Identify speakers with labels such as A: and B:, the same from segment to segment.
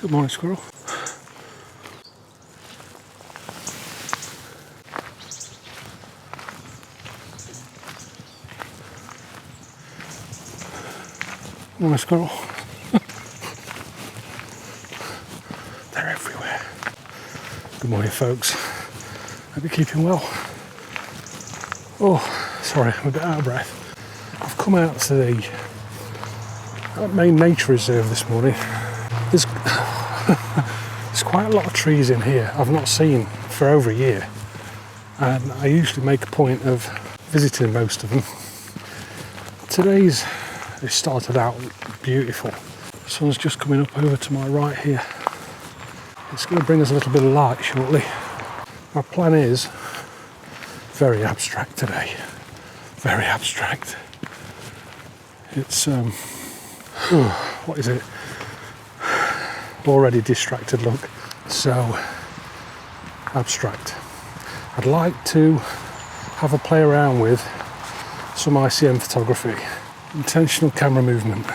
A: Good morning, squirrel. Good morning, squirrel. They're everywhere. Good morning, folks. Hope you're keeping well. Oh, sorry, I'm a bit out of breath. I've come out to the main nature reserve this morning. There's quite a lot of trees in here I've not seen for over a year, and I usually make a point of visiting most of them. It started out beautiful. The sun's just coming up over to my right here. It's going to bring us a little bit of light shortly. My plan is very abstract today. Very abstract. It's what is it? Already distracted look. So abstract. I'd like to have a play around with some ICM photography. Intentional camera movement.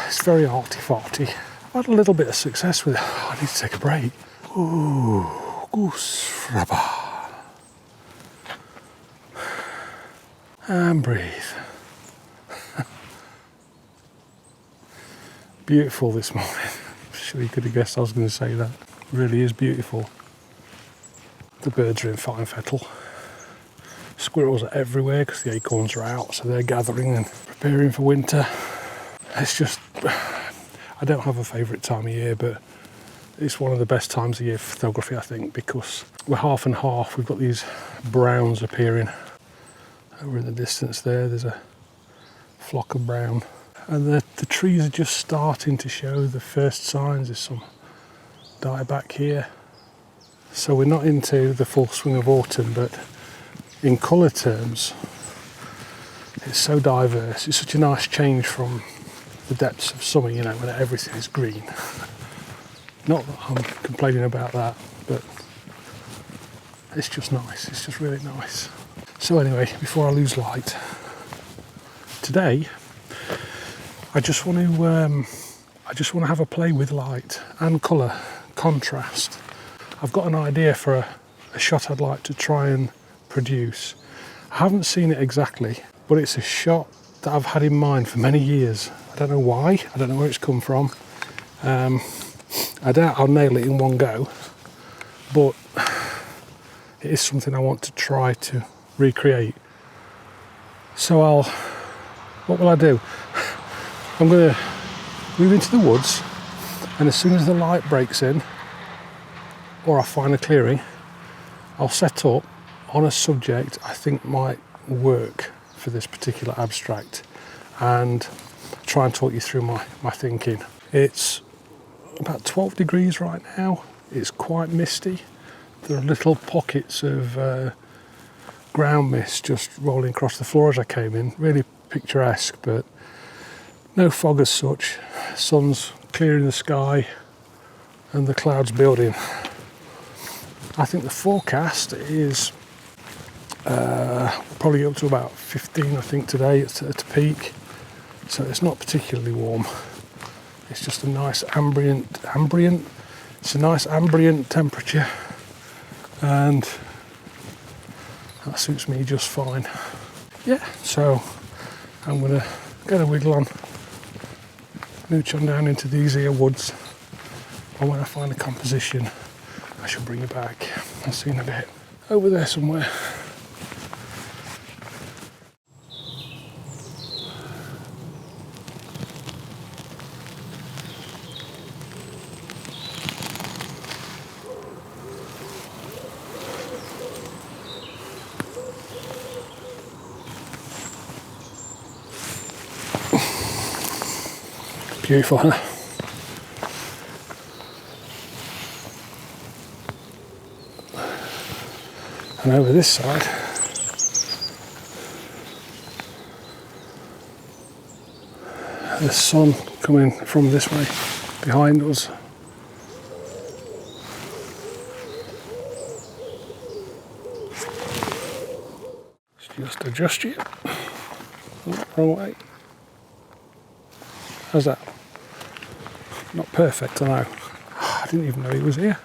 A: It's very arty-farty. I've had a little bit of success with it. I need to take a break. Ooh, goose fraba. And breathe. Beautiful this morning. I'm sure you could have guessed I was going to say that. It really is beautiful. The birds are in fine fettle. Squirrels are everywhere because the acorns are out, so they're gathering and preparing for winter. It's just, I don't have a favourite time of year, but it's one of the best times of year for photography, I think, because we're half and half. We've got these browns appearing over in the distance there. There's a flock of brown. And the trees are just starting to show the first signs. There's some dieback here. So we're not into the full swing of autumn, but in colour terms, it's so diverse. It's such a nice change from the depths of summer, you know, when everything is green. Not that I'm complaining about that, but it's just nice. It's just really nice. So anyway, before I lose light, today I just want to have a play with light and colour, contrast. I've got an idea for a shot I'd like to try and produce. I haven't seen it exactly, but it's a shot that I've had in mind for many years. I don't know why, I don't know where it's come from. I doubt I'll nail it in one go, but it is something I want to try to recreate. So what will I do? I'm going to move into the woods, and as soon as the light breaks in, or I find a clearing, I'll set up on a subject I think might work for this particular abstract and try and talk you through my thinking. It's about 12 degrees right now. It's quite misty. There are little pockets of ground mist just rolling across the floor as I came in. Really picturesque, but no fog as such. Sun's clearing the sky and the clouds building. I think the forecast is probably up to about 15, I think, today at a peak. So it's not particularly warm. It's just a nice ambient. It's a nice ambient temperature, and that suits me just fine. Yeah, so I'm gonna get a wiggle on, mooch on down into these here woods, and when I find a composition, I shall bring it back. I'll see you in a bit. Over there somewhere. Beautiful, huh? And over this side, the sun coming from this way behind us. Let's just adjust you. Oh, wrong way. How's that? Not perfect, I know. I didn't even know he was here.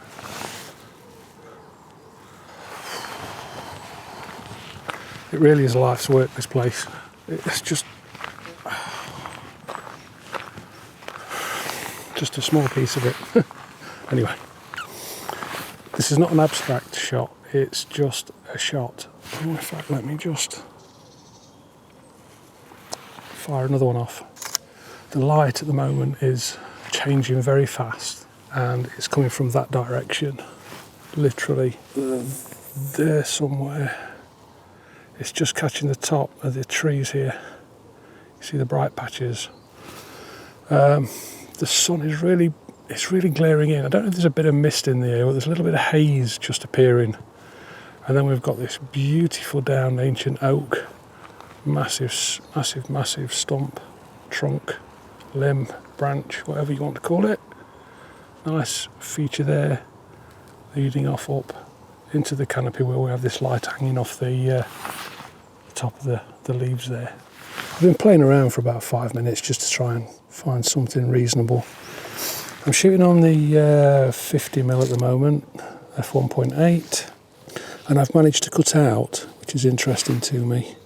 A: It really is life's work, this place. It's just a small piece of it. Anyway, this is not an abstract shot, it's just a shot. Oh, in fact, let me just fire another one off. The light at the moment is changing very fast and it's coming from that direction, literally there somewhere. It's just catching the top of the trees here. You see the bright patches. The sun is really glaring in. I don't know if there's a bit of mist in the air, but there's a little bit of haze just appearing. And then we've got this beautiful downed ancient oak, massive stump, trunk, limb, branch, whatever you want to call it. Nice feature there, leading off up into the canopy where we have this light hanging off the top of the leaves there. I've been playing around for about 5 minutes just to try and find something reasonable. I'm shooting on the 50mm at the moment, f1.8, and I've managed to cut out, which is interesting to me,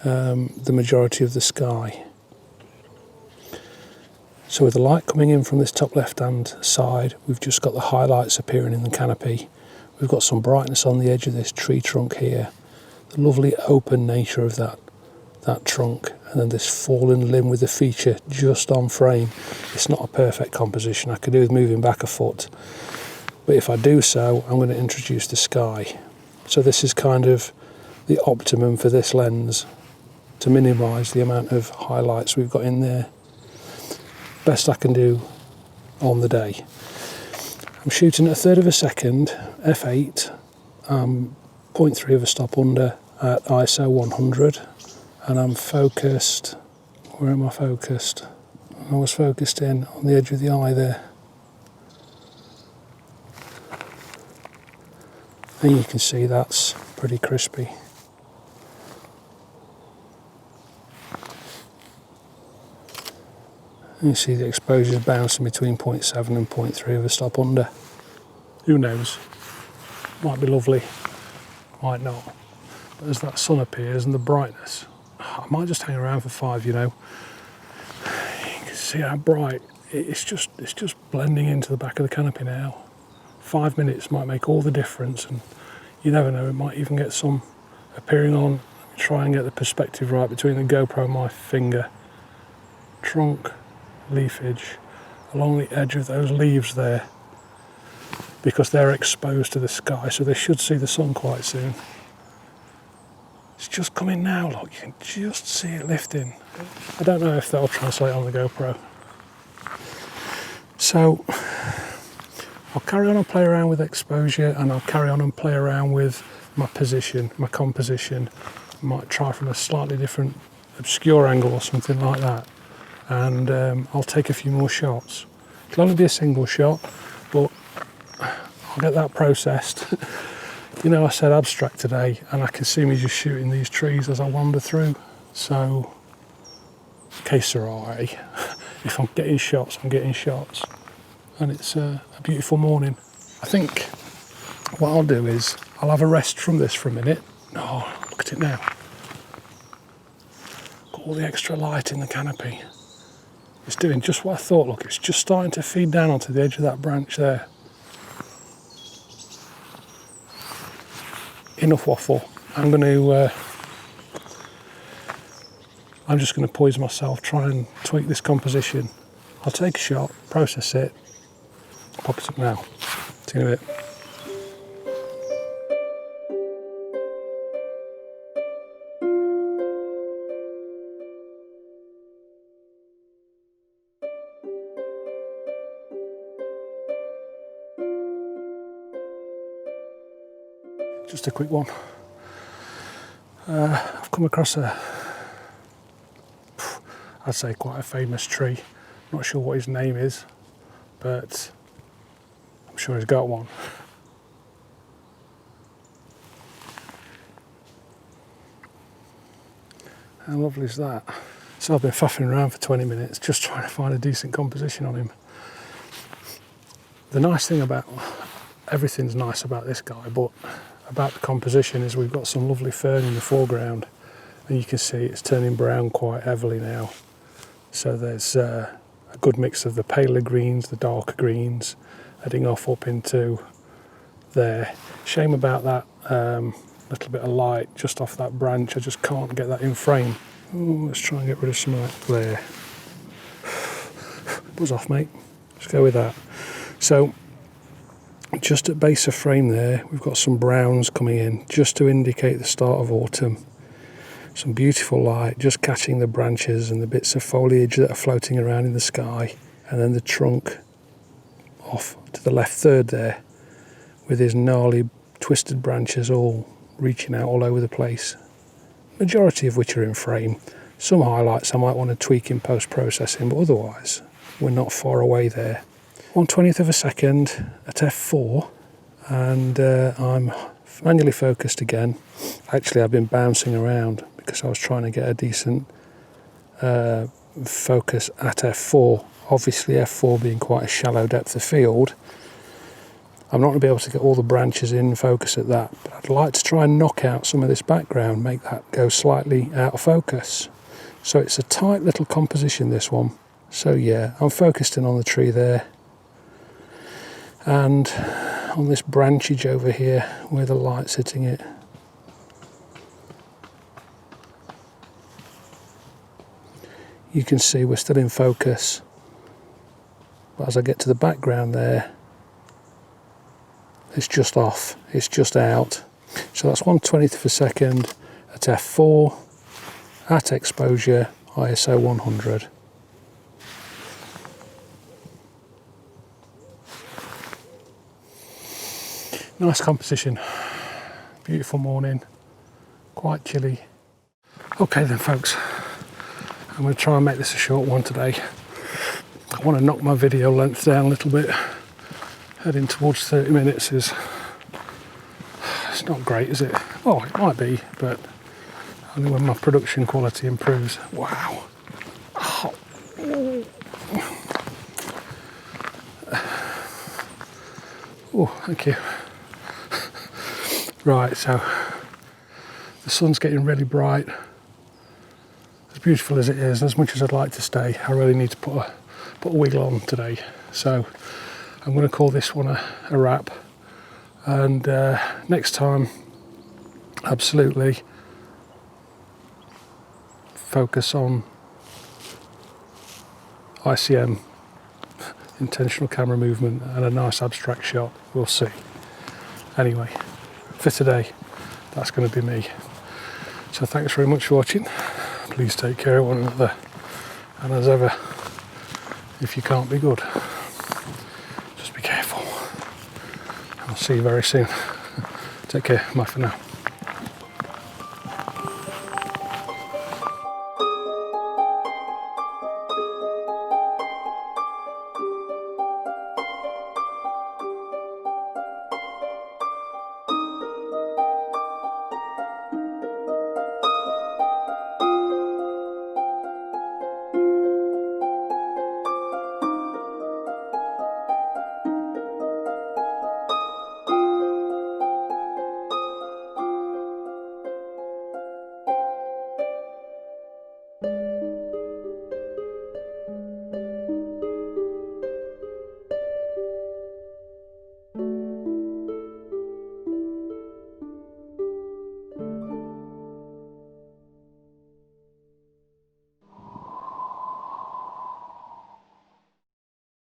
A: the majority of the sky. So with the light coming in from this top left hand side, we've just got the highlights appearing in the canopy. We've got some brightness on the edge of this tree trunk here, the lovely open nature of that trunk, and then this fallen limb with the feature just on frame. It's not a perfect composition. I could do with moving back a foot, but if I do so, I'm going to introduce the sky. So this is kind of the optimum for this lens to minimise the amount of highlights we've got in there. Best I can do on the day. I'm shooting at 1/3 of a second, f8, 0.3 of a stop under at ISO 100, and I'm focused. Where am I focused? I was focused in on the edge of the eye there. And you can see that's pretty crispy. And you see the exposure bouncing between 0.7 and 0.3 of a stop under. Who knows? Might be lovely, might not. But as that sun appears and the brightness, I might just hang around for 5, you know. You can see how bright it's just blending into the back of the canopy now. 5 minutes might make all the difference, and you never know, it might even get some appearing on. Try and get the perspective right between the GoPro and my finger. Trunk, leafage, along the edge of those leaves there, because they're exposed to the sky, so they should see the sun quite soon. It's just coming now, look, you can just see it lifting. I don't know if that'll translate on the GoPro. So I'll carry on and play around with exposure, and I'll carry on and play around with my position, my composition. Might try from a slightly different obscure angle or something like that, and I'll take a few more shots. It'll only be a single shot, but I'll get that processed. You know, I said abstract today, and I can see me just shooting these trees as I wander through. So, que sera, eh? If I'm getting shots, I'm getting shots. And it's a beautiful morning. I think what I'll do is I'll have a rest from this for a minute. Oh, look at it now. Got all the extra light in the canopy. It's doing just what I thought. Look, it's just starting to feed down onto the edge of that branch there. Enough waffle. I'm just going to poise myself, try and tweak this composition. I'll take a shot, process it, pop it up now. See you in a bit. Just a quick one. I've come across I'd say quite a famous tree. Not sure what his name is, but I'm sure he's got one. How lovely is that? So I've been faffing around for 20 minutes just trying to find a decent composition on him. The nice thing about, everything's nice about this guy, but about the composition is we've got some lovely fern in the foreground, and you can see it's turning brown quite heavily now. So there's a good mix of the paler greens, the darker greens, heading off up into there. Shame about that little bit of light just off that branch. I just can't get that in frame. Ooh, let's try and get rid of some of that glare. Buzz off, mate. Let's go with that. So just at base of frame there, we've got some browns coming in just to indicate the start of autumn. Some beautiful light just catching the branches and the bits of foliage that are floating around in the sky, and then the trunk off to the left third there with his gnarly twisted branches all reaching out all over the place, majority of which are in frame. Some highlights I might want to tweak in post-processing, but otherwise we're not far away there. 1/20th of a second at f4, and I'm manually focused again. Actually, I've been bouncing around because I was trying to get a decent focus at f4. Obviously f4 being quite a shallow depth of field, I'm not going to be able to get all the branches in focus at that, but I'd like to try and knock out some of this background, make that go slightly out of focus. So it's a tight little composition, this one. So yeah, I'm focused in on the tree there, and on this branchage over here where the light's hitting it. You can see we're still in focus, but as I get to the background there, it's just off, it's just out. So that's 1/20th of a second at f4, at exposure, ISO 100. Nice composition, beautiful morning, quite chilly. Okay then folks, I'm going to try and make this a short one today. I want to knock my video length down a little bit. Heading towards 30 minutes is, it's not great, is it? Oh, it might be, but only when my production quality improves. Wow. Oh. Oh, thank you. Right, so the sun's getting really bright. As beautiful as it is, as much as I'd like to stay, I really need to put a wiggle on today. So I'm going to call this one a wrap, and next time, absolutely focus on ICM, intentional camera movement, and a nice abstract shot. We'll see. Anyway, for today, that's going to be me. So thanks very much for watching. Please take care of one another, and as ever, if you can't be good, just be careful. I'll see you very soon. Take care. Bye for now.